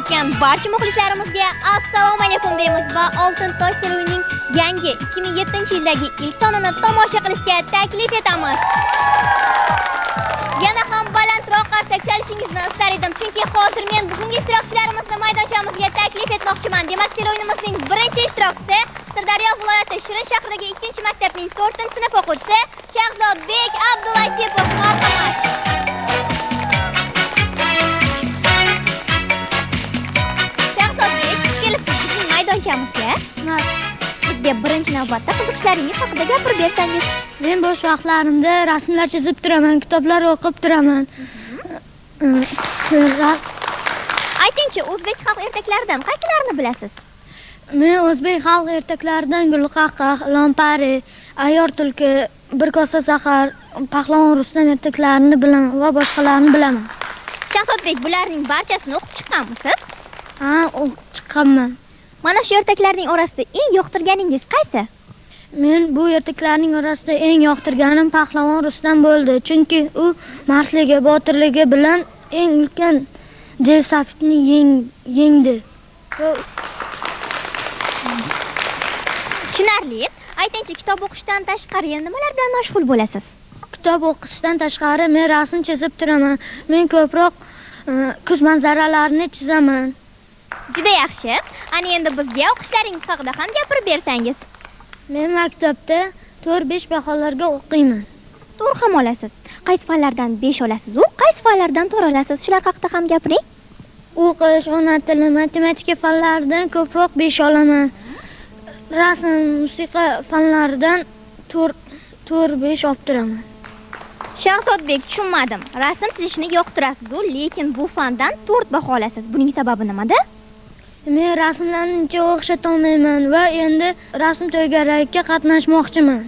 kelayotgan barcha muxlislarimizga assalomu alaykum deymiz va Oltin toj serialining yangi 2007-yildagi ilk sonini tomosha qilishga taklif etamiz. Yana ham balandroq qarsak chalishingizni istar edim, chunki hozir men bugungi ishtirokchilarimizni maydonchamizga taklif etmoqchiman. Demak, serialimizning birinchi ishtirokchisi Sirdaryo viloyati Shirin shahridagi 2-maktabning 4-sinf o'quvchisi Shahzodbek Abdullatifov. Marhamat. Maydonchamizga bizga birinchi navbatda qiziqishlaringiz haqida gapirib bersangiz. Men bo'sh vaqtlarimda rasmlar chizib turaman, kitoblar o'qib turaman. Aytingchi, o'zbek xalq ertaklaridan qaysilarini bilasiz? Men o'zbek xalq ertaklaridan Gulqaqaq, Lompari, Ayyor tulki, Bir kosa sahar, Pahlavon Rustam ertaklarini bilaman va boshqalarini bilaman. Shahzodbek, bularning barchasini o'qib chiqqanmisiz? Ha, o'qib chiqqanman. Mana shu ertaklarning orasida eng yoqtirganingiz qaysi? Men bu ertaklarning orasida eng yoqtirganim Pahlavon Rustam bo'ldi, chunki u mardligi, botirligi bilan eng ulkan Devsafni yengdi. Tushunarli. Aytingchi, kitob o'qishdan tashqari yana nimalar bilan mashg'ul bo'lasiz? Kitob o'qishdan tashqari men rasm chizib turaman. Men ko'proq kuz manzaralarini chizaman. Juda yaxshi. Ana endi bizga o'qishlaringiz haqida ham gapirib bersangiz. Men maktabda 4-5 baholarga o'qiyman. To'g'ri ham olasiz. Qaysi fanlardan 5 olasiz u, qaysi fanlardan 4 olasiz? Shular haqida ham gapiring. O'qish, ona tili, matematika fanlaridan ko'proq 5 olaman. Rasm, musiqa fanlaridan 4-5 olib turaman. Shahzodbek, tushunmadim. Rasm chizishni yoqtirasiz-ku, lekin bu fandan 4 baho olasiz. Buning sababi nimada? Men rasmlarni uncha o'xshata olmayman va endi rasm to'garakka qatnashmoqchiman.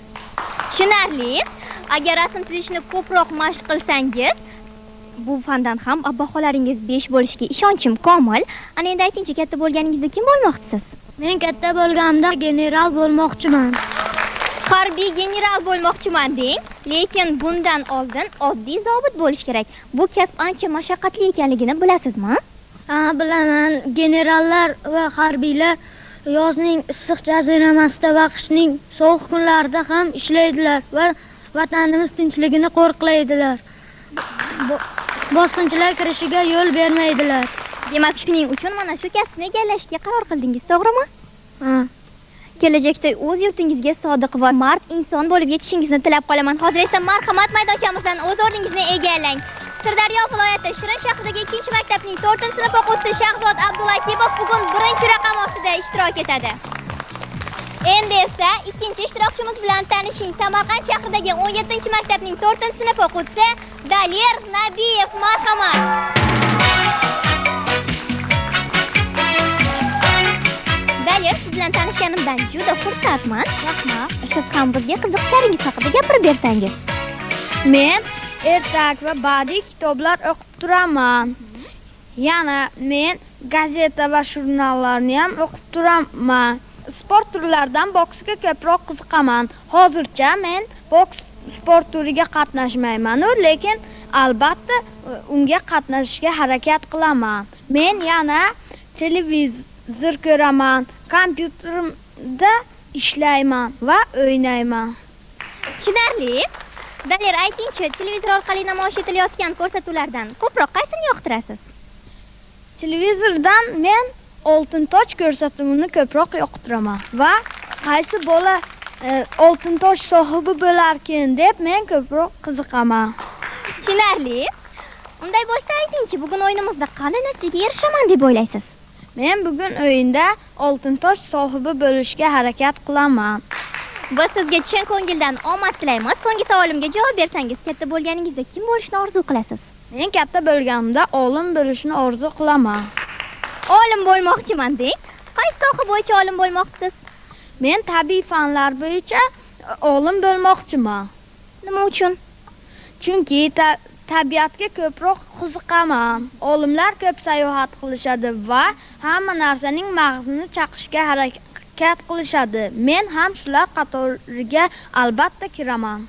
Tushunarli. Agar rasm chizishni ko'proq mashq qilsangiz, bu fandan ham baholaringiz 5 bo'lishiga ishonchim komil. Ana endi aytingchi, katta bo'lganingizda kim bo'lmoqchisiz? Men katta bo'lganimda general bo'lmoqchiman. Harbiy general bo'lmoqchiman deng, lekin bundan oldin oddiy zobit bo'lish kerak. Bu kasb ancha mashaqqatli ekanligini bilasizmi? Ha, bilaman. Generallar va harbiylar yozning issiq jaziramasida va qishning sovuq kunlarida ham ishlaydilar va vatanimiz tinchligini qo'riqlaydilar. Bosqinchilar kirishiga yo'l bermaydilar. Demak, shuning uchun mana shu kasbni egallashga qaror qildingiz, to'g'rimi? Ha. Kelajakda o'z yurtingizga sodiq va mard inson bo'lib yetishingizni tilab qolaman. Hozir esa marhamat maydonchamizdan o'z o'rningizni egallang. Sirdaryo viloyati Shirin shahridagi 2-maktabning 4-sinf o'quvchisi Shahzod Abdullatifov bugun birinchi raqam ostida ishtirok etadi. Endi esa ikkinchi ishtirokchimiz bilan tanishing. Samarqand shahridagi 17-maktabning 4-sinf o'quvchisi Dalir Nabiyev. Marhamat. Dalir, siz bilan tanishganimdan juda xursandman. Rahmat. Siz ham bizga qiziqishlaringiz haqida gapirib bersangiz. Men ertak va badiiy kitoblar o'qib turaman. Yana men gazeta va jurnallarni ham o'qib turaman. Sport turlaridan boksga ko'proq qiziqaman. Hozircha men boks sport turiga qatnashmayman, lekin albatta unga qatnashishga harakat qilaman. Men yana televizor ko'raman, kompyuterimda ishlayman va o'ynayman. Tushunarli. Dalir, aytingchi, televizor orqali namoyish etilayotgan ko'rsatuvlardan ko'proq qaysini yoqtirasiz? Televizordan men Oltin toj ko'rsatuvini ko'proq yoqtiraman va qaysi bola Oltin toj sohibi bo'larkin deb men ko'proq qiziqaman. Tushunarli. Unday bo'lsa aytingchi, bugun o'yinimizda qanday natijaga erishaman deb o'ylaysiz? Men bugun o'yinda Oltin toj sohibi bo'lishga harakat qilaman. Biz sizga chin ko'ngildan omad tilaymiz. So'nggi savolimga javob bersangiz, katta bo'lganingizda kim bo'lishni orzu qilasiz? Men katta bo'lganimda olim bo'lishni orzu qilaman. Olim bo'lmoqchiman deng. Qaysi soha bo'yicha olim bo'lmoqchisiz? Men tabiiy fanlar bo'yicha olim bo'lmoqchiman. Nima uchun? Chunki tabiatga ko'proq qiziqaman. Olimlar ko'p sayohat qilishadi va hamma narsaning mag'zini chaqishga harakat qilishadi. Men ham shular qatoriga albatta kiraman.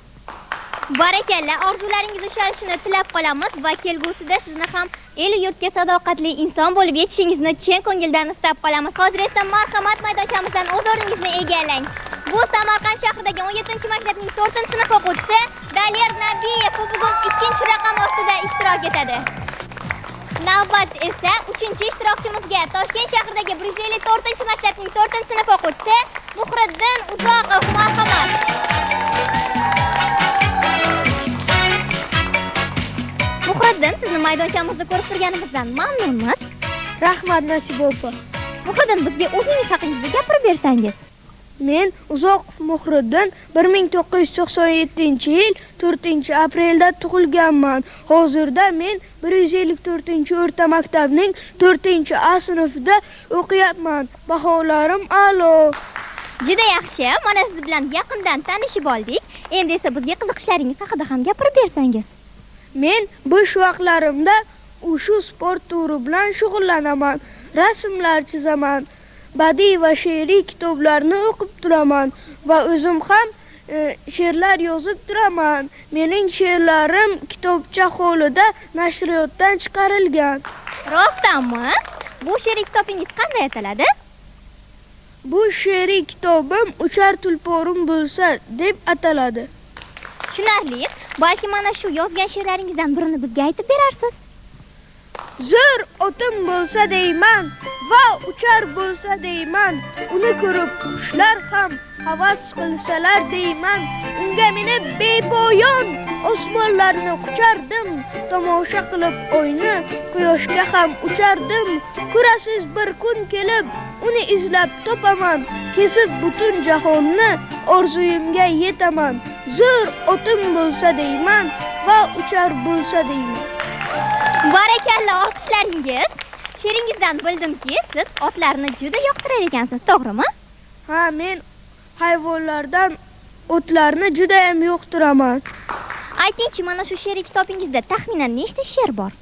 Barakalla, orzularingiz ushalishini tilab qolamiz va kelgusida sizni ham El yurtga sadoqatli inson bo'lib yetishingizni chin ko'ngildan istab qolamiz. Hozir esa marhamat maydonchamizdan o'z o'rningizni egallang. Bu Samarqand shahridagi 17-maktabning 4-sinf o'quvchisi Daler Nabiyev bugun 2-raqam ostida ishtirok etadi. Navbat esa 3-ishtirokchimizga Toshkent shahridagi 154-maktabning 4-sinf o'quvchisi Muhriddin Uzoqov marhamat. Muhriddin, sizni maydonchamizda ko'rib turganimizdan mamnunmiz. Rahmat Nasiba opa. Muhriddin, bizga o'zingiz haqingizda gapirib bersangiz. Men Uzoqov Muhriddin 1997-yil 4-aprelda tug'ilganman. Hozirda men 154-o'rta maktabning 4-A sinfida o'qiyapman. Baholarim a'lo. Juda yaxshi. Mana siz bilan yaqindan tanishib oldik. Endi esa bizga qiziqishlaringiz haqida ham gapirib bersangiz. Men bo'sh vaqtlarimda shu sport turi bilan shug'ullanaman. Rasmlar chizaman. Badiiy va she'riy kitoblarni o'qib turaman va o'zim ham she'rlar yozib turaman. Mening she'rlarim kitobcha hovlida nashriyotdan chiqarilgan. Rostdanmi? Bu she'riy kitobingiz qanday ataladi? Bu she'riy kitobim Uchar tulporim bo'lsa deb ataladi. Tushunarli. Balki mana shu yozgan she'rlaringizdan birini bizga aytib berarsiz. Zo'r otim bo'lsa deyman va uchar bo'lsa deyman. Uni ko'rib qushlar ham havas qilsalar deyman. Unga minib bepoyon osmonlarni quchardim. Tomosha qilib oyni quyoshga ham uchardim. Ko'rasiz bir kun kelib uni izlab topaman. Kesib butun jahonni orzuyimga yetaman. Zo'r otim bo'lsa deyman va uchar bo'lsa deyman. Barakalla, olqishlaringiz. She'ringizdan bildimki, siz otlarni juda yoqtirar ekansiz, to'g'rimi? Ha, men hayvonlardan otlarni juda ham yoqtiraman. Aytingchi, mana shu she'riy kitobingizda taxminan nechta she'r bor?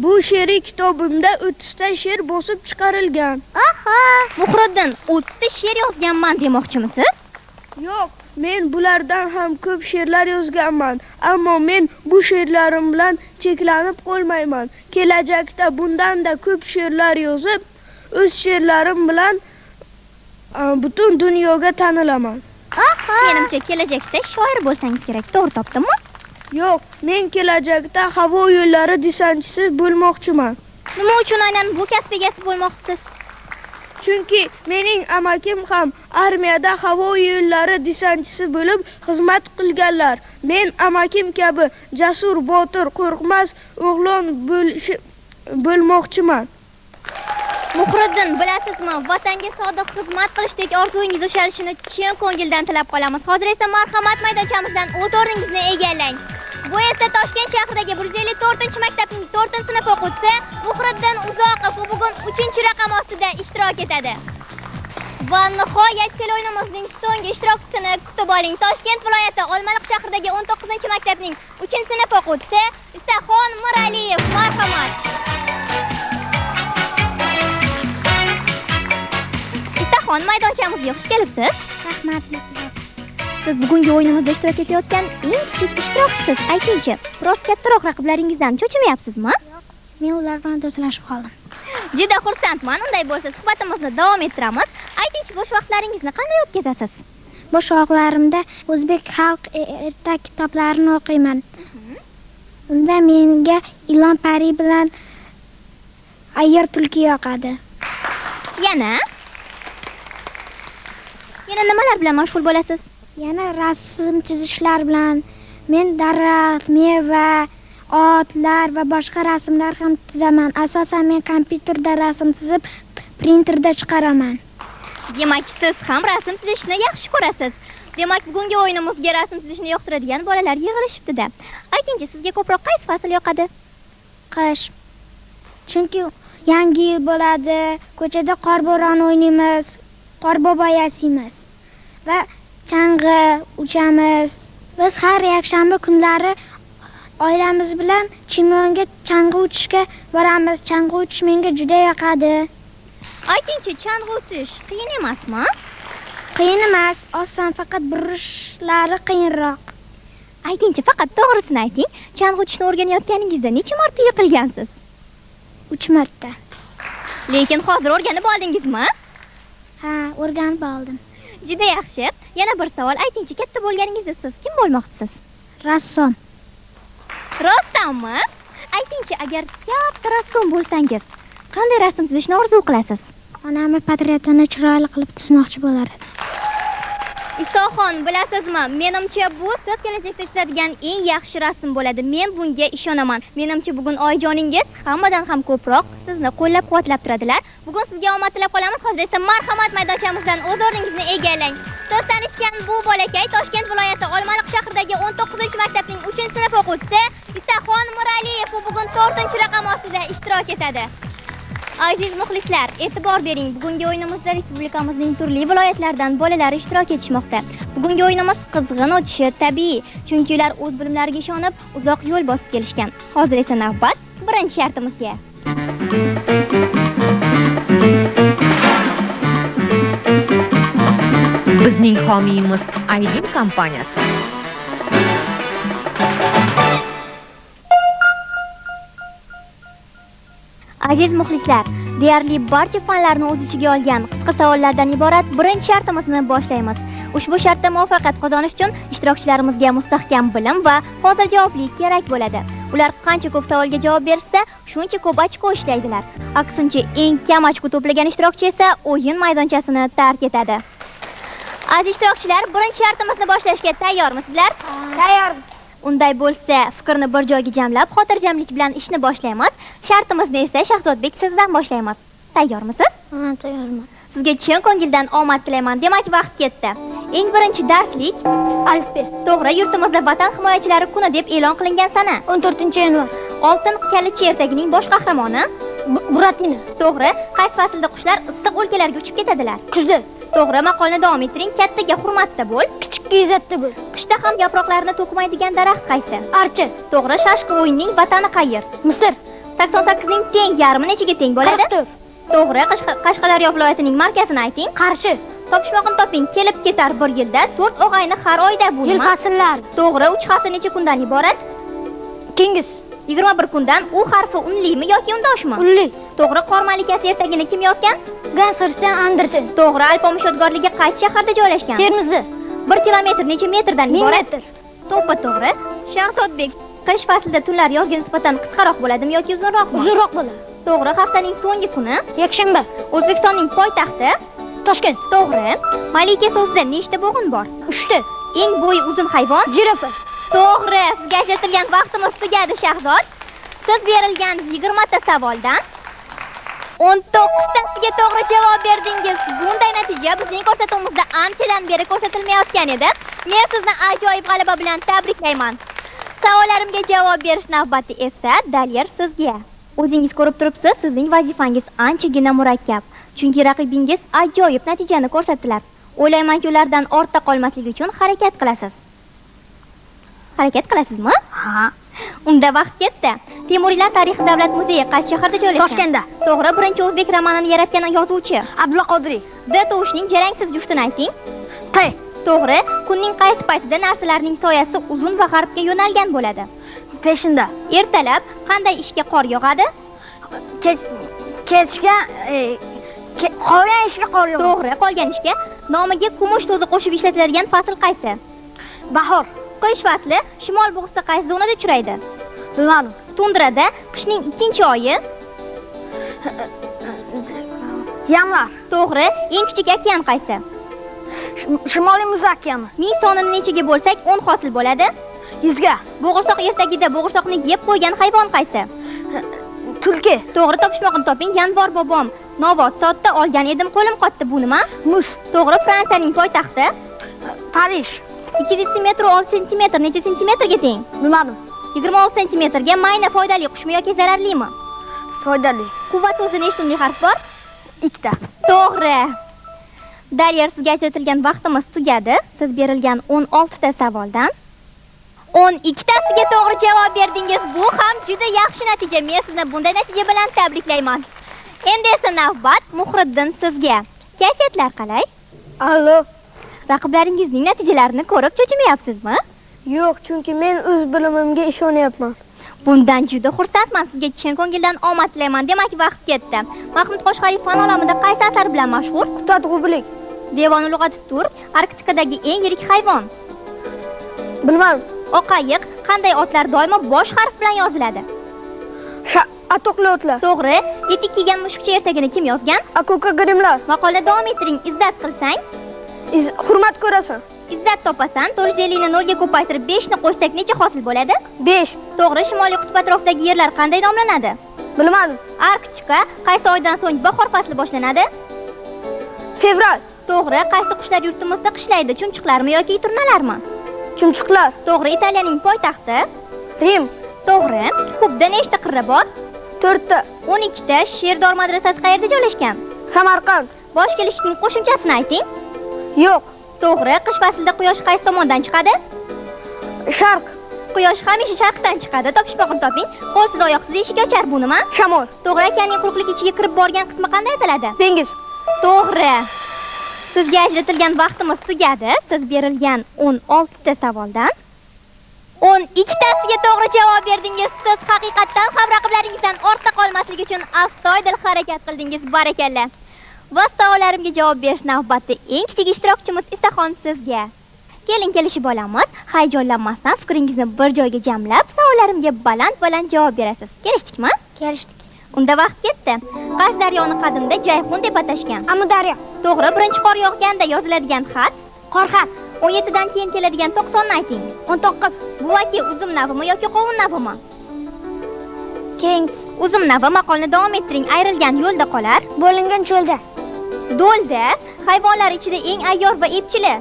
Bu she'riy kitobimda 30 ta she'r bosib chiqarilgan. Aha! Muhriddin, 30 ta she'r yozganman demoqchimisiz? Yo'q, men bulardan ham ko'p she'rlar yozganman, ammo men bu she'rlarim bilan cheklanib qolmayman. Kelajakda bundan-da ko'p she'rlar yozib, o'z she'rlarim bilan butun dunyoga tanilaman. Menimcha kelajakda shoir bo'lsangiz kerak, to'g'ri topdimmi? Yo'q, men kelajakda havo yo'llari desantchisi bo'lmoqchiman. Nima uchun aynan bu kasb egasi bo'lmoqchisiz? Chunki mening amakim ham armiyada havo yo'llari desantchisi bo'lib xizmat qilganlar. Men amakim kabi jasur, botir, qo'rqmas o'g'lon bo'lmoqchiman. Muhriddin, bilasizmi, vatanga sodiq xizmat qilishdek orzungiz ushalishini chin ko'ngildan tilab qolamiz. Hozir esa marhamat maydonchamizdan o'z o'rningizni egallang. Bu esa Toshkent shahridagi 154-maktabning 4-sinf o'quvchisi Muhriddin Uzoqov bugun 3-raqam ostida ishtirok etadi. Va nihoyat o'yinimizning so'nggi ishtirokchisini kutib oling. Toshkent viloyati Olmaliq shahridagi 19-maktabning 3-sinf o'quvchisi Isaxon Miraliyev, marhamat. Isaxon, maydonchamizga xush kelibsiz. Rahmat. Siz bugungi o'yinimizda ishtirok etayotgan eng kichik ishtirokchisiz. Aytingchi, biroz kattaroq raqiblaringizdan cho'chimayapsizmi? Men ular bilan do'stlashib qoldim. Juda xursandman. Unday bo'lsa, suhbatimizni davom ettiramiz. Aytingchi, bo'sh vaqtlaringizni qanday o'tkazasiz? Bo'sh vaqtlarimda o'zbek xalq ertak kitoblarini o'qiyman. Unda menga Ilon Pari bilan Ayyar tulki yoqadi. Yana nimalar bilan mashg'ul bo'lasiz? Yana rasm chizishlar bilan. Men daraxt, meva, otlar va boshqa rasmlar ham chizaman. Asosan men kompyuterda rasm chizib, printerda chiqaraman. Demak, siz ham rasm chizishni yaxshi ko'rasiz. Demak, bugungi o'yinimizga rasm chizishni yoqtiradigan bolalar yig'ilishibdi-da. Aytingchi, sizga ko'proq qaysi fasl yoqadi? Qish. Chunki yangi yil bo'ladi, ko'chada qor bo'roni o'ynaymiz, qorbobo yasaymiz va chang'i uchamiz. Biz har yakshanba kunlari oilamiz bilan Chimyonga chang'i uchishga boramiz. Chang'i uchish menga juda yoqadi. Aytingchi, chang'i uchish qiyin emasmi? Qiyin emas, oson, faqat burishlari qiyinroq. Aytingchi, faqat to'g'risini ayting. Chang'i uchishni o'rganayotganingizda necha marta yiqilgansiz? 3 marta. Lekin hozir o'rganib oldingizmi? Ha, o'rganib oldim. Juda yaxshi. Yana bir savol aytingchi, katta bo'lganingizda siz kim bo'lmoqchisiz? Rassom. Rostdanmi? Aytingchi, agar katta rassom bo'lsangiz, qanday rasm chizishni orzu qilasiz? Onamni portretini chiroyli qilib chizmoqchi bo'lar edim. Isoxon, bilasizmi? Menimcha bu siz kelajakda chizadigan eng yaxshi rasm bo'ladi. Men bunga ishonaman. Menimcha bugun oyijoningiz hammadan ham ko'proq sizni qo'llab-quvvatlab turadilar. Bugun sizga omad tilab qolamiz. Hozir esa marhamat maydonchamiizdan o'z o'rningizni egallang. Siz tanishgan bu bolakay Toshkent viloyati Olmaliq shahridagi 19-maktabning 3-sinf o'quvchisi Isoxon Miraliyev. U bugun 4-raqam ostida ishtirok etadi. Aziz muxlislar, e'tibor bering. Bugungi o'yinimizda respublikamizning turli viloyatlaridan bolalar ishtirok etishmoqda. Bugungi o'yinimiz qizg'in o'tishi tabiiy, chunki ular o'z bilimlariga ishonib, uzoq yo'l bosib kelishgan. Hozir esa navbat birinchi shartimizga. Bizning homiyimiz Aydin kompaniyasi. Aziz muxlislar, deyarli barcha fanlarni o'z ichiga olgan qisqa savollardan iborat birinchi shartimizni boshlaymiz. Ushbu shartda muvaffaqiyat qozonish uchun ishtirokchilarimizga mustahkam bilim va hozirjavoblik kerak bo'ladi. Ular qancha ko'p savolga javob bersa, shuncha ko'p ochko ishlaydilar. Aksincha, eng kam ochko to'plagan ishtirokchi esa o'yin maydonchasini tark etadi. Aziz ishtirokchilar, birinchi shartimizni boshlashga tayyormisizlar? Tayyormiz. Unday bo'lsa, fikrni bir joyga jamlab, xotirjamlik bilan ishni boshlaymiz. Shartimizni esa Shahzodbek sizdan boshlaymiz. Tayyormisiz? Ha, tayyorman. Sizga chin ko'ngildan omad tilayman. Demak, vaqt ketdi. Eng birinchi darslik Alfbet. to'g'ri, yurtimizda Vatan himoyachilari kuni deb e'lon qilingan sana. 14-yanvar. Oltin kalichi ertagining bosh qahramoni Buratina. to'g'ri. Qaysi faslda qushlar issiq o'lkalarga uchib ketadilar? Kuzda. To'g'ri, maqolni davom ettiring. Kattaga hurmatda bo'l. Kichikka izzatda bo'l. Qishda ham yaproqlarini to'kmaydigan daraxt qaysi? Archa. To'g'ri, shashqi o'yinning vatani qayer? Misr. 88 ning teng yarmi nechaga teng bo'ladi? 44. To'g'ri, Qashqadaryo viloyatining markazini ayting. Qarshi. Topishmoqni toping. Kelib ketar bir yilda 4 o'g'ayni har oyda bu Yil nima? fasllari. To'g'ri, 3 hafta necha kundan iborat? Kengiz. 21 kundan. U harfi unlimi yoki undoshmi? Unli. To'g'ri, qor malikasi ertagini kim yozgan? Hans Christian Andersen. To'g'ri, Alpomish yodgorligi qaysi shaharda joylashgan? Termizda. 1 kilometr necha metrdan 1000 iborat? metr. To'g'ri. Shahzodbek, qish faslida tunlar yozga nisbatan qisqaroq bo'ladimi yoki uzunroqmi? Uzunroq bo'ladi. To'g'ri, haftaning so'nggi kuni Yakshanba. O'zbekistonning poytaxti Toshkent. to'g'ri. Malika so'zida nechta bo'g'in bor? 3 ta. Eng bo'yi uzun hayvon? Jirafa. To'g'ri. Sizga ajratilgan vaqtimiz tugadi, Shahzod. Siz berilgan 20 ta savoldan 19 tasiga to'g'ri javob berdingiz. Bunday natija bizning ko'rsatuvimizda anchadan beri ko'rsatilmayotgan edi. Men sizni ajoyib g'alaba bilan tabriklayman. Savollarimga javob berish navbati esa Dalyer sizga. O'zingiz ko'rib turibsiz, sizning vazifangiz anchagina murakkab. Chunki raqibingiz ajoyib natijani ko'rsatdilar. O'ylaymanki, ulardan ortda qolmaslik uchun harakat qilasiz. Harakat qilasizmi? Ha. Unda vaqt ketdi. Temuriylar tarixi davlat muzeyi qaysi shaharda joylashgan? Toshkentda. To'g'ri, birinchi o'zbek romanini yaratgan yozuvchi. Abdulla Qodiriy. D tovushning jarangsiz juftini ayting. T. To'g'ri, kunning qaysi paytida narsalarning soyasi uzun va g'arbga yo'nalgan bo'ladi? Peshinda. Ertalab qanday ishga qor yog'adi? Kechga qolgan ishga qor yog'adi. To'g'ri, qolgan ishga. Nomiga kumush so'zi qo'shib ishlatiladigan fasl qaysi? Bahor. Qish fasli shimol bug'usi qaysi zonada uchraydi? Bilmadim. Tundrada qishning 2-oyi. Yanvar. To'g'ri, eng kichik okean qaysi? Shimoliy Muz okeani. 1000 sonini nechaga bo'lsak 10 hosil bo'ladi? 100 ga. Bo'g'irsoq ertagida bo'g'irsoqni yeb qo'ygan hayvon qaysi? Tulki. To'g'ri, topishmoqni toping. Yanvar bobom Novot soatda olgan edim, qo'lim qotdi. Bu nima? Muz. To'g'ri, Fransiyaning poytaxti? Parij. 2 desimetr 6 sentimetr necha sentimetrga teng? Bilmadim. 26 sentimetrga. Mayna foydali qushmi yoki zararlimi? Foydali. Quvvat so'zi nechta unli harf bor? 2 ta. To'g'ri. Dalyer, sizga ajratilgan vaqtimiz tugadi. Siz berilgan 16 ta savoldan 12 tasiga to'g'ri javob berdingiz. Bu ham juda yaxshi natija. Men sizni bunday natija bilan tabriklayman. Endi esa navbat Muhriddin sizga. Kayfiyatlar qalay? Allo. Raqiblaringizning natijalarini ko'rib cho'chimayapsizmi? Yo'q, chunki men o'z bilimimga ishonyapman. Bundan juda xursandman. Sizga chin ko'ngildan omad tilayman. Demak, vaqt ketdi. Mahmud Qoshg'ariy fan olamida qaysi asar bilan mashhur? Qutot g'ublik. Devon ulug'ati tur Arktikadagi eng yirik hayvon. Bilmadim. Oqayiq qanday otlar doimo bosh harf bilan yoziladi? Atoqli otlar. To'g'ri. Etik kiygan mushukcha ertagini kim yozgan? Akoka Grimlar. Maqola davom ettiring. Izzat qilsang, Hurmat ko'rasan. izzat topasan. 450 ni 0 ga ko'paytirib 5 ni qo'shsak necha hosil bo'ladi? 5. To'g'ri. Shimoliy qutb atrofidagi yerlar qanday nomlanadi? Bilmadim. Arktika qaysi oydan so'ng bahor fasli boshlanadi? Fevral. To'g'ri. Qaysi qushlar yurtimizda qishlaydi? Chumchuqlarmi yoki turnalarmi? Chumchuqlar. To'g'ri. Italiyaning poytaxti? Rim. To'g'ri. Kubda nechta qirra bor? 4 ta. 12 ta. Sherdor madrasasi qayerda joylashgan? Samarqand. Bosh kelishning qo'shimchasini ayting. Yo'q. To'g'ri. Qish faslida quyosh qaysi tomondan chiqadi? Sharq. Quyosh hamisha sharqdan chiqadi. Topishmog'ini toping. Qo'lsiz oyoqsiz eshik ochar. Bu nima? Shamol. To'g'ri. Okeanning quruqlik ichiga kirib borgan qismi qanday ataladi? Dengiz. To'g'ri. Sizga ajratilgan vaqtimiz tugadi. Siz berilgan 16 ta savoldan 12 tasiga to'g'ri javob berdingiz. Siz haqiqatdan ham raqiblaringizdan ortda qolmaslik uchun astoydil harakat qildingiz. Barakalla. Va savollarimga javob berish navbatda eng kichik ishtirokchimiz Isaxon sizga. Keling kelishib olamiz. Hayajonlanmasdan fikringizni bir joyga jamlab, savollarimga baland-baland javob berasiz. Kelishdikmi? Kelishdik. Unda vaqt ketdi. Qaysi daryoni qadimda Jayxun deb atashgan? Amudaryo. To'g'ri. Birinchi qor yog'ganda yoziladigan xat? Qorxat. 17 dan keyin keladigan 90 ni ayting. 19. Buvaki uzum navimi yoki qovun navimi? Kings. Uzum navi. Maqolni davom ettiring. Ayrilgan yo'lda qolar. Bo'lingan cho'lda. Do'lda. Hayvonlar ichida eng ayyor va epchili?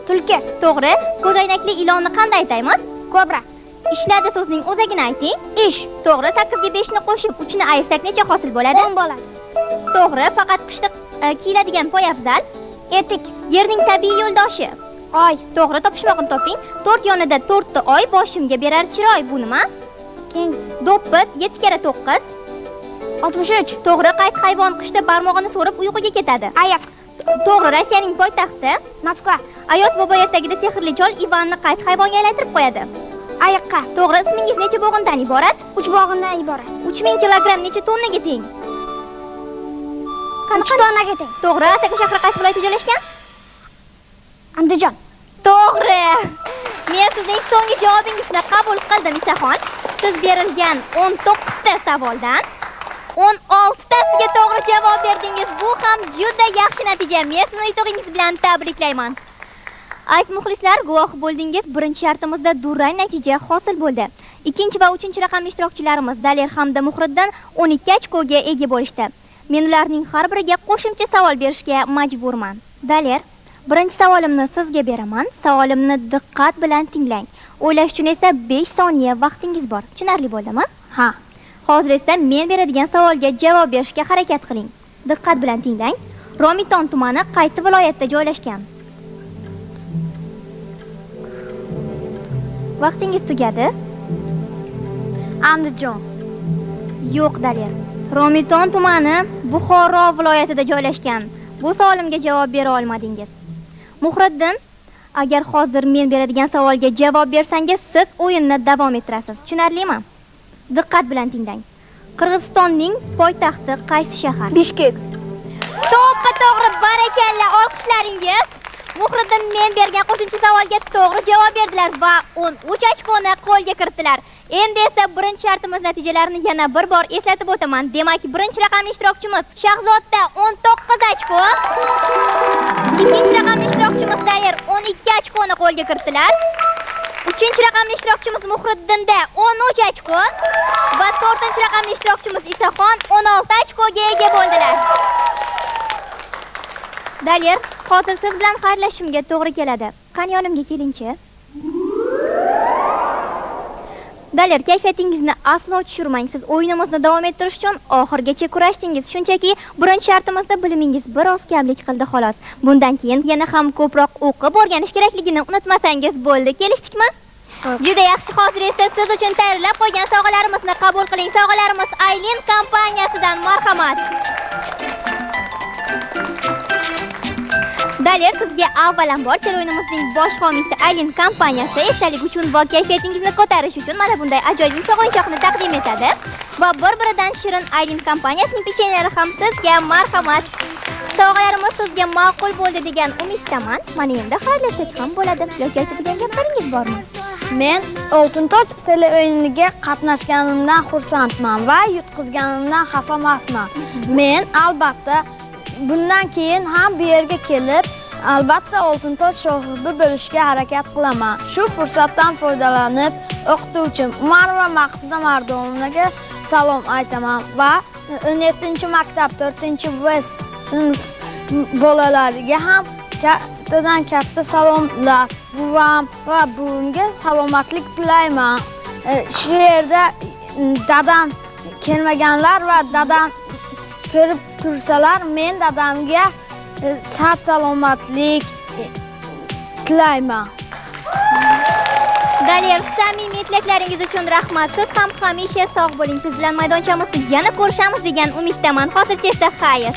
Tulki. To'g'ri. Ko'zoynakli ilonni qanday aytaymiz? Kobra. Ishladi so'zining o'zagini ayting. Ish. To'g'ri. 8 ga 5 ni qo'shib 3 ni ayirsak necha hosil bo'ladi? 10 bo'ladi. To'g'ri. Faqat qishda kiyiladigan poyafzal? Etik. Yerning tabiiy yo'ldoshi? Oy. To'g'ri. Topishmog'ini toping. 4 yonida 4 ta oy boshimga berar chiroy. Bu nima? Kings. Do'ppi. 7 kere 9. 63. To'g'ri. Qaysi hayvon qishda barmog'ini so'rib uyquga ketadi? Ayiq. To'g'ri. Rossiyaning poytaxti? Moskva. Ayot bobo ertagida sehrli chol Ivanni qaysi hayvonga aylantirib qo'yadi? Ayiqqa. To'g'ri. Ismingiz necha bo'g'indan iborat? 3 bog'indan iborat. 3000 kilogramm necha tonnaga teng? 3 tonnaga teng. To'g'ri. Asaka shahri qaysi viloyatda joylashgan? Andijon. To'g'ri. Men sizning so'nggi javobingizni qabul qildim, Isaxon. Siz berilgan 19 ta savoldan 16 tasiga to'g'ri javob berdingiz. Bu ham juda yaxshi natija. Men sizni yutug'ingiz bilan tabriklayman. Aziz muxlislar, guvoh bo'ldingiz. Birinchi shartimizda durang natija hosil bo'ldi. Ikkinchi va uchinchi raqamli ishtirokchilarimiz Daler hamda Muhriddin 12 ochkoga ega bo'lishdi. Men ularning har biriga qo'shimcha savol berishga majburman. Daler, birinchi savolimni sizga beraman. Savolimni diqqat bilan tinglang. O'ylash uchun esa 5 soniya vaqtingiz bor. Tushunarli bo'ldimi? Ha. Hozir esa men beradigan savolga javob berishga harakat qiling. Diqqat bilan tinglang. Romiton tumani qaysi viloyatda joylashgan? Vaqtingiz tugadi. Andijon. Yo'q, Daler. Romiton tumani Buxoro viloyatida joylashgan. Bu savolimga javob bera olmadingiz. Muhriddin, agar hozir men beradigan savolga javob bersangiz, siz o'yinni davom ettirasiz. Tushunarlimi? Diqqat bilan tinglang. Qirg'izistonning poytaxti qaysi shahar? Bishkek. To'g'ri, barakalla, olqishlaringiz. Muhriddin men bergan qo'shimcha savolga to'g'ri javob berdilar va 13 ochkoni qo'lga kiritdilar. Endi esa birinchi shartimiz natijalarini yana bir bor eslatib o'taman. Demak, birinchi raqamli ishtirokchimiz Shahzodda 19 ochko. Ikkinchi raqamli ishtirokchimiz Daler 12 ochkoni qo'lga kiritdilar. Uchinchi raqamli ishtirokchimiz Muhriddinda 13 ochko va to'rtinchi raqamli ishtirokchimiz Isaxon 16 ochkoga ega bo'ldilar. Daler, hozir siz bilan xayrlashishimga to'g'ri keladi. Qani yonimga kelingchi. Daler, kayfiyatingizni aslo tushirmang. Siz o'yinimizni davom ettirish uchun oxirgacha kurashdingiz. Shunchaki birinchi shartimizda bilimingiz biroz kamlik qildi xolos. Bundan keyin yana ham ko'proq o'qib o'rganish kerakligini unutmasangiz bo'ldi. Kelishdikmi? Juda yaxshi. Hozir esa siz uchun tayyorlab qo'ygan sovg'alarimizni qabul qiling. Sovg'alarimiz Aylin kompaniyasidan marhamat. Daler, sizga avvalambor o'yinimizning bosh homiysi Aylin kompaniyasi esdalik uchun va kayfiyatingizni ko'tarish uchun mana bunday ajoyib yumshoq o'yinchoqni taqdim etadi. Va bir-biridan shirin Aylin kompaniyasining pechenyalari ham sizga marhamat. Sovg'alarimiz sizga ma'qul bo'ldi degan umiddaman. Mana endi xayrlasak ham bo'ladi. Yoki aytadigan gaplaringiz bormi? Men Oltin toj tele o'yiniga qatnashganimdan xursandman va yutqizganimdan xafa emasman. Men albatta bundan keyin ham bu yerga kelib, albatta Oltin toj sohibi bo'lishga harakat qilaman. Shu fursatdan foydalanib, o'qituvchim Umar va Maqsuda Mardonovnaga salom aytaman va 17-maktab 4-V sinf bolalariga ham kattadan katta salomlar. Buvam va buvimga salomatlik tilayman. Shu yerda dadam kelmaganlar va dadam ko'rib tursalar, men dadamga sağ salomatlik tilayman. Daler, samimiy tilaklaringiz uchun rahmat. Siz ham hamisha sog' bo'ling. Siz bilan maydonchamizni yana ko'rishamiz degan umiddaman. Hozircha esa xayr.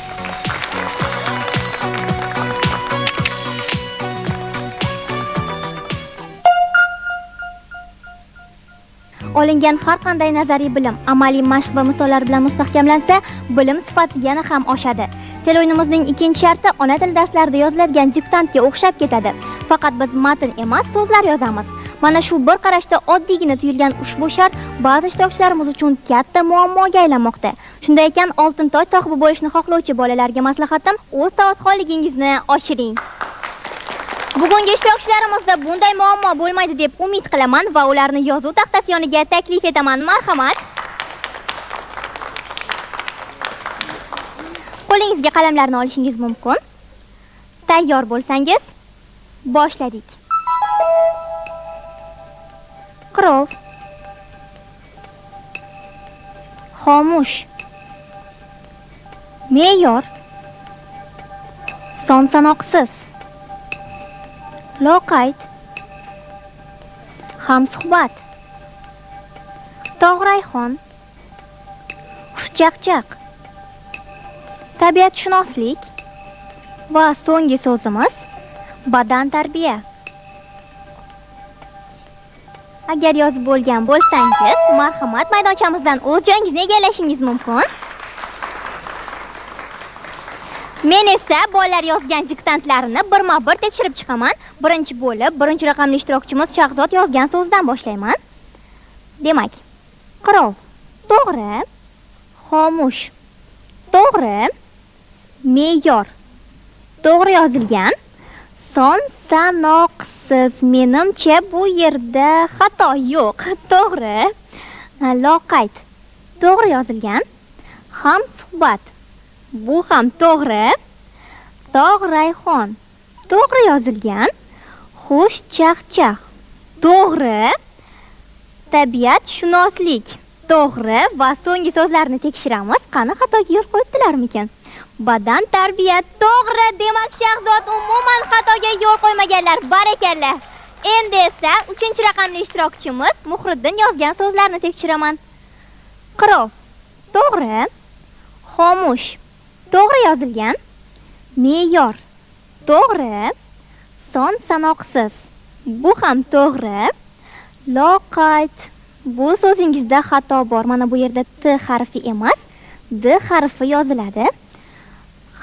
Olingan har qanday nazariy bilim amaliy mashq va misollar bilan mustahkamlansa, bilim sifati yana ham oshadi. O'yinimizning ikkinchi sharti ona tili darslarida yoziladigan diktantga o'xshab ketadi. Faqat biz matn emas, so'zlar yozamiz. Mana shu bir qarashda oddiygina tuyulgan ushbu shart ba'zi ishtirokchilarimiz uchun katta muammoga aylanmoqda. Shunday ekan, oltin toj sohibi bo'lishni xohlovchi bolalarga maslahatim, o'z savodxonligingizni oshiring. Bugungi ishtirokchilarimizda bunday muammo bo'lmaydi deb umid qilaman va ularni yozuv taxtasi yoniga taklif etaman. Marhamat. Qo'lingizga qalamlarni olishingiz mumkin. Tayyor bo'lsangiz, boshladik. Qirov. Xomush. Me'yor. Son-sanoqsiz. Loqayd. Hamsuhbat. Tog'rayxon. Xushchaqchaq. Tabiatshunoslik va so'nggi so'zimiz badan tarbiya. Agar yozib bo'lgan bo'lsangiz, marhamat maydonchamizdan o'z joyingizni egallashingiz mumkin. Men esa bolalar yozgan diktantlarini birma-bir tekshirib chiqaman. Birinchi bo'lib, birinchi raqamli ishtirokchimiz Shahzod yozgan so'zdan boshlayman. Demak, qirov, to'g'ri, xomush, to'g'ri, me'yor, to'g'ri yozilgan. Son-sanoqsiz, menimcha bu yerda xato yo'q. To'g'ri. Loqayd, to'g'ri yozilgan. Hamsuhbat, bu ham to'g'ri. Tog'rayxon, to'g'ri yozilgan. Xushchaqchaq, to'g'ri. Tabiatshunoslik, to'g'ri. Va so'nggi so'zlarni tekshiramiz. Qani xatoga yo'l qo'yibdilarmikan? Badan tarbiya, to'g'ri. Demak, Shahzod umuman xatoga yo'l qo'ymaganlar. Barakalla. Endi esa 3-raqamli ishtirokchimiz Muhriddin yozgan so'zlarni tekshiraman. Qirov, to'g'ri. Xomush, to'g'ri yozilgan. Me'yor, to'g'ri. Son-sanoqsiz, bu ham to'g'ri. Loqayd, bu so'zingizda xato bor. Mana bu yerda T harfi emas, D harfi yoziladi.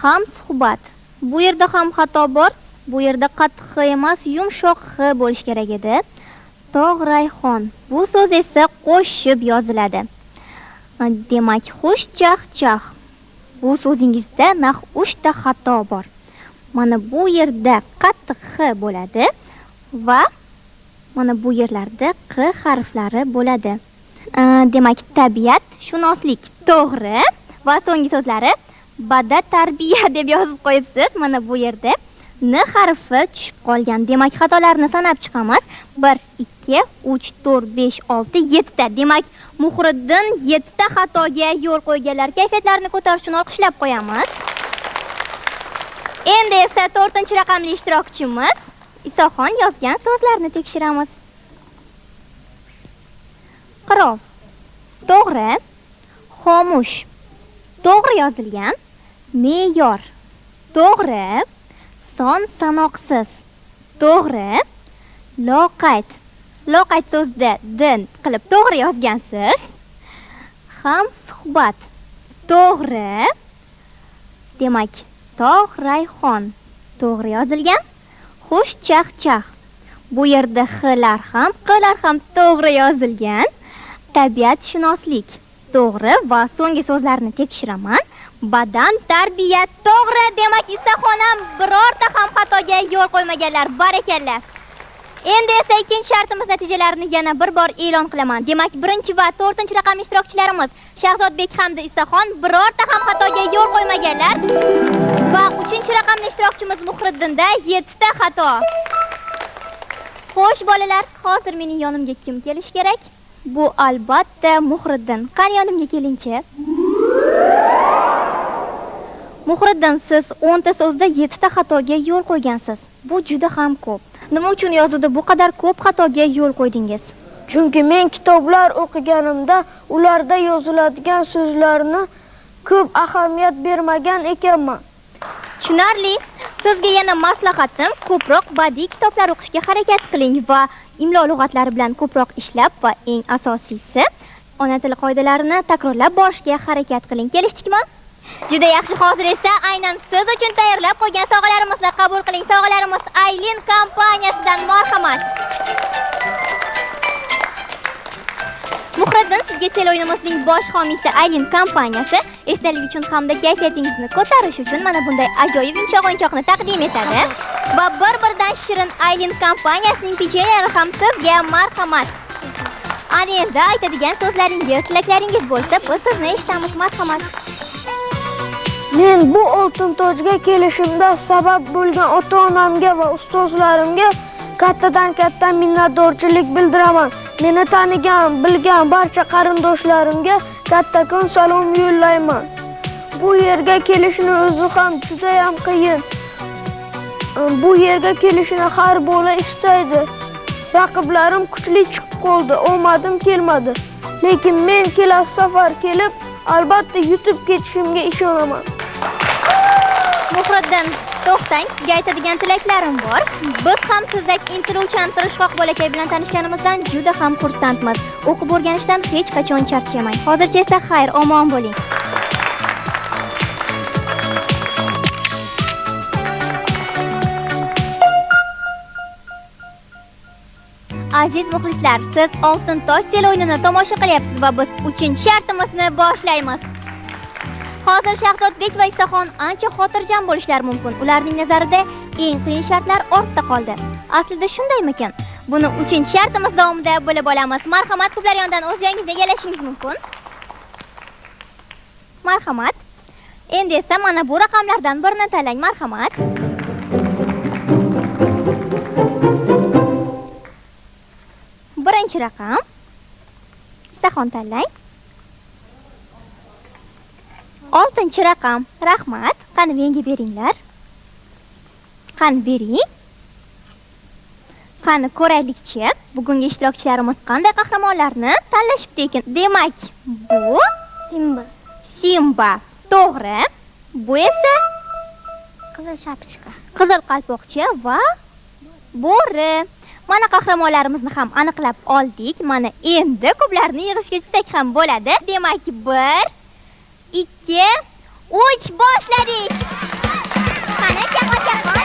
Hamsuhbat, bu yerda ham xato bor. Bu yerda qattiq H emas, yumshoq H bo'lish kerak edi. Tog'rayxon, bu so'z esa qo'shib yoziladi. Demak, xushchaqchaq, bu so'zingizda naq 3 ta xato bor. Mana bu yerda qattiq H bo'ladi va mana bu yerlarda Q harflari bo'ladi. Demak, tabiat, shunoslik to'g'ri va so'nggi so'zlari bada tarbiya deb yozib qo'yibsiz. Mana bu yerda N harfi tushib qolgan. Demak, xatolarni sanab chiqamiz. 1, 2, 3, 4, 5, 6, 7 ta. Demak, Muhriddin 7 ta xatoga yo'l qo'yganlar. Kayfiyatlarini ko'tarish uchun olqishlab qo'yamiz. Endi esa 4-raqamli ishtirokchimiz Isoxon yozgan so'zlarni tekshiramiz. Qirov, to'g'ri. Xomush, to'g'ri yozilgan. Me'yor, to'g'ri. inson sanoqsiz. To'g'ri. Loqayd. Loqayd so'zda din qilib to'g'ri yozgansiz. Ham suhbat. To'g'ri. Demak, tog' rayhon to'g'ri yozilgan. Xush chaqchaq. Bu yerda xlar ham, qlar ham to'g'ri yozilgan. Tabiatshunoslik to'g'ri va so'nggi so'zlarni tekshiraman. Badan tarbiyat to'g'ri. Demak, Isaxonam birorta ham xatoga yo'l qo'ymaganlar. Barakalla. Endi esa ikkinchi shartimiz natijalarini yana bir bor e'lon qilaman. Demak, 1 va 4 raqamli ishtirokchilarimiz Shahzodbek hamda Isaxon birorta ham xatoga yo'l qo'ymaganlar. Va 3 raqamli ishtirokchimiz Muhriddinda 7 ta xato. Xo'sh bolalar, hozir mening yonimga kim kelish kerak? Bu albatta Muhriddin. Qani yonimga kelingchi. Muhriddin, siz 10 ta so'zda 7 ta xatoga yo'l qo'ygansiz. Bu juda ham ko'p. Nima uchun yozuvda bu qadar ko'p xatoga yo'l qo'ydingiz? Chunki men kitoblar o'qiganimda ularda yoziladigan so'zlarni ko'p ahamiyat bermagan ekanman. Tushunarli. Sizga yana maslahatim, ko'proq badiiy kitoblar o'qishga harakat qiling va imlo lug'atlari bilan ko'proq ishlab va eng asosiysi, ona tili qoidalarini takrorlab borishga harakat qiling. Kelishdikmi? Juda yaxshi. Hozir esa aynan siz uchun tayyorlab qo'ygan sovg'alarimizni qabul qiling. Sovg'alarimiz Aylin kompaniyasidan marhamat. Muhriddin, sizga tel o'yinimizning bosh homiysi Aylin kompaniyasi esdalik uchun hamda kayfiyatingizni ko'tarish uchun mana bunday ajoyib yumshoq o'yinchoqni taqdim etadi. Va bir-biridan shirin Aylin kompaniyasining pechenyalari ham sizga marhamat. Ana endi aytadigan so'zlaringiz, tilaklaringiz bo'lsa, biz sizni eshitamiz. Marhamat. Men bu oltin tojga kelishimda sabab bo'lgan ota-onamga va ustozlarimga kattadan katta minnatdorchilik bildiraman. Meni tanigan, bilgan barcha qarindoshlarimga kattakon salom yo'llayman. Bu yerga kelishni o'zi ham juda ham qiyin. Bu yerga kelishni har bola istaydi. Raqiblarim kuchli chiqib qoldi, omadim kelmadi. Lekin men kelasi safar kelib, albatta yutib ketishimga ishonaman. Muhriddin, to'xtang, sizga aytadigan tilaklarim bor. Biz ham sizdek intiluvchan, tirishqoq bolakay bilan tanishganimizdan juda ham xursandmiz. O'qib o'rganishdan hech qachon charchamang. Hozircha esa xayr, omon bo'ling. Aziz muxlislar, siz Oltin toj tel o'yinini tomosha qilyapsiz va biz 3-shartimizni boshlaymiz. Hozir Shahzodbek va Isaxon ancha xotirjam bo'lishlari mumkin. Ularning nazarida eng qiyin shartlar ortda qoldi. Aslida shundaymikan? Buni 3-shartimiz davomida bilib olamiz. Marhamat, qizlar yonidan o'z joyingizga egashingiz mumkin. Marhamat. Endi esa mana bu raqamlardan birini tanlang. Marhamat. Birinchi raqam. Isaxon tanlang. 6-raqam. Rahmat. Qani menga beringlar. Qani bering. Qani ko'raylikchi, bugungi ishtirokchilarimiz qanday qahramonlarni tanlashibdi ekan. Demak, bu Simba. To'g'ri. Bu esa Qizil shapichka. Qizil qalpoqcha va bo'ri. Mana qahramonlarimizni ham aniqlab oldik. Mana endi ko'plarni yig'ishga chiqsak ham bo'ladi. Demak, 1 2 3 boshladik. Qani chaqon.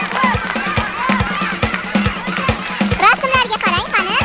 Rasmlarga qarang, qani.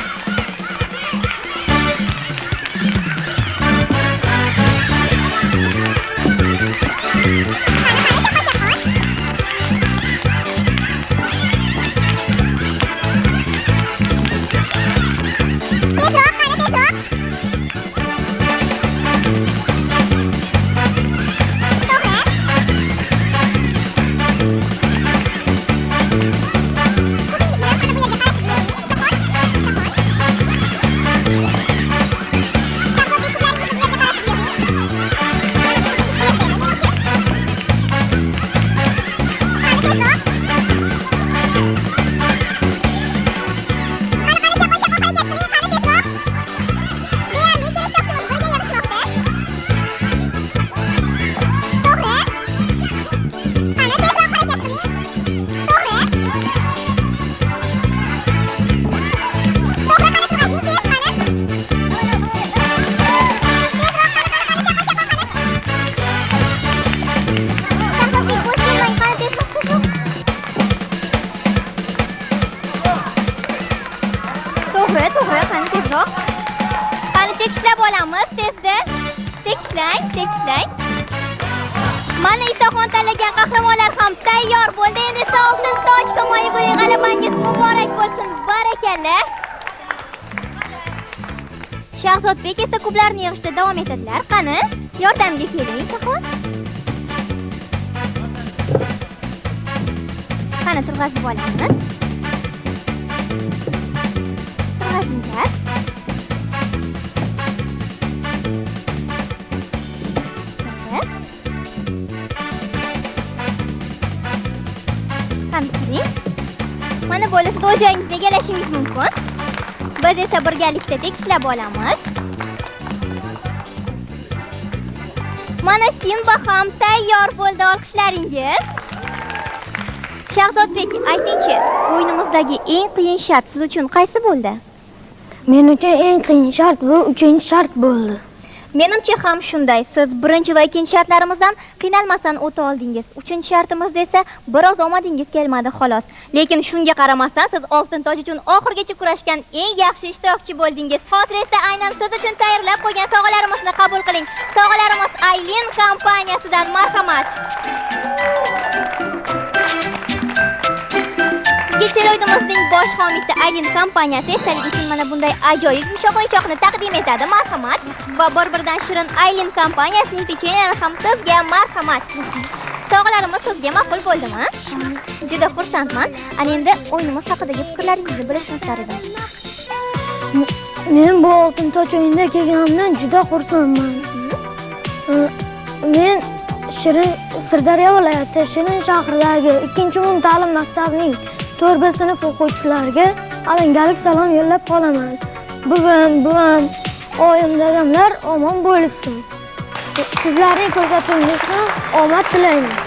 tekislab olamiz tezda. Tekislang. Mana Isaxon tanlagan qahramonlar ham tayyor bo'ldi. Endi esa oltin toj tomon yuguring. G'alabangiz muborak bo'lsin. Barakalla. Shahzodbek esa kublarni yig'ishda davom etadilar. Qani, yordamga keling, Isaxon. Qani turg'azib olamiz. Turg'azinglar. Mana bo'lsa o'z joyingizni egallashingiz mumkin. Biz esa birgalikda tekislab olamiz. Mana Simba ham tayyor bo'ldi, olqishlaringiz. Shahzodbek, aytingchi, o'yinimizdagi eng qiyin shart siz uchun qaysi bo'ldi? Men uchun eng qiyin shart bu 3-shart bo'ldi. Menimcha ham shunday. Siz birinchi va ikkinchi shartlarimizdan qiynalmasdan o'ta oldingiz. Uchinchi shartimizda esa biroz omadingiz kelmadi xolos. Lekin shunga qaramasdan siz oltin toj uchun oxirgacha kurashgan eng yaxshi ishtirokchi bo'ldingiz. Hozir esa aynan siz uchun tayyorlab qo'ygan sovg'alarimizni qabul qiling. Sovg'alarimiz Aylin kompaniyasidan marhamat. Teleo'yinimizning bosh homiysi Aylin kompaniyasi esdalik uchun mana bunday ajoyib yumshoq o'yinchoqni taqdim etadi. Marhamat. Va bir-biridan shirin Aylin kompaniyasining pechenalari ham sizga marhamat. Sovg'alarimiz sizga ma'qul bo'ldimi? Juda xursandman. Ana endi o'yinimiz haqidagi fikrlaringizni bilishni istar edim. Men bu oltin toj o'yinida kelganimdan juda xursandman. Men Sirdaryo viloyati Shirin shahridagi 2-umumta'lim maktabining 4-sinf o'quvchilariga alangalik salom yo'llab qolaman. Bugun oyim dadamlar omon bo'lsin. Sizlarning ko'rsatuvingizga omad tilayman.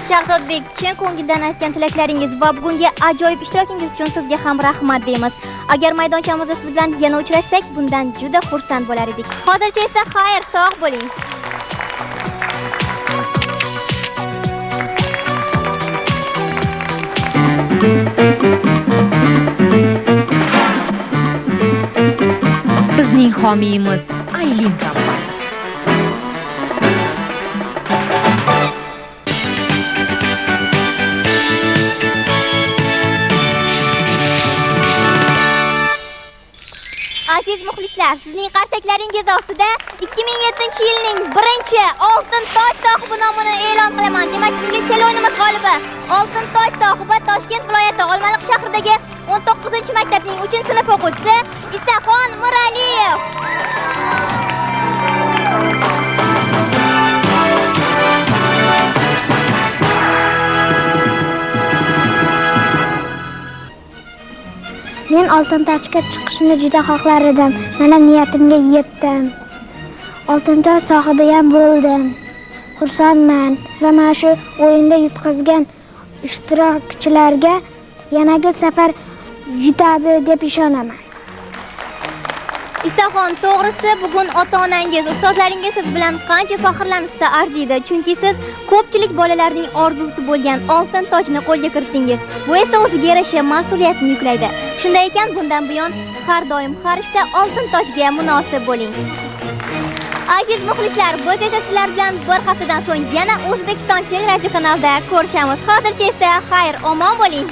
Shahzodbek, chin ko'ngildan aytgan tilaklaringiz va bugungi ajoyib ishtirokingiz uchun sizga ham rahmat deymiz. Agar maydonchamizda siz bilan yana uchrashsak, bundan juda xursand bo'lar edik. Hozircha esa xayr, sog' bo'ling. Bizning homiyimiz Aylin kompaniyasi. Aziz muxlislar, sizning qarsaklaringiz ostida 2007-yilning birinchi oltin toj sohibi nomini e'lon qilaman. Demak, sizga teleo'yinimiz g'olibi oltin toj sohibi Toshkent viloyati Olmaliq shahridagi 19-maktabning 3-sinf o'quvchisi Isaxon Miraliyev. Men oltin tojga chiqishni juda xohlar edim. Mana niyatimga yetdim. Oltin toj sohibi ham bo'ldim. Xursandman va mana shu o'yinda yutqazgan ishtirokchilarga yanagi safar yutadi deb ishonaman. Isaxon, to'g'risi bugun ota-onangiz, ustozlaringiz siz bilan qancha faxrlanishsa arziydi, chunki siz ko'pchilik bolalarning orzusi bo'lgan oltin tojni qo'lga kiritdingiz. Bu esa o'ziga yarasha mas'uliyatni yuklaydi. Shunday ekan, bundan buyon har doim har ishda oltin tojga munosib bo'ling. Aziz muxlislar, biz esa sizlar bilan bir haftadan so'ng yana O'zbekiston teleradio kanalida ko'rishamiz. Hozircha esa xayr, omon bo'ling.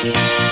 Yeah.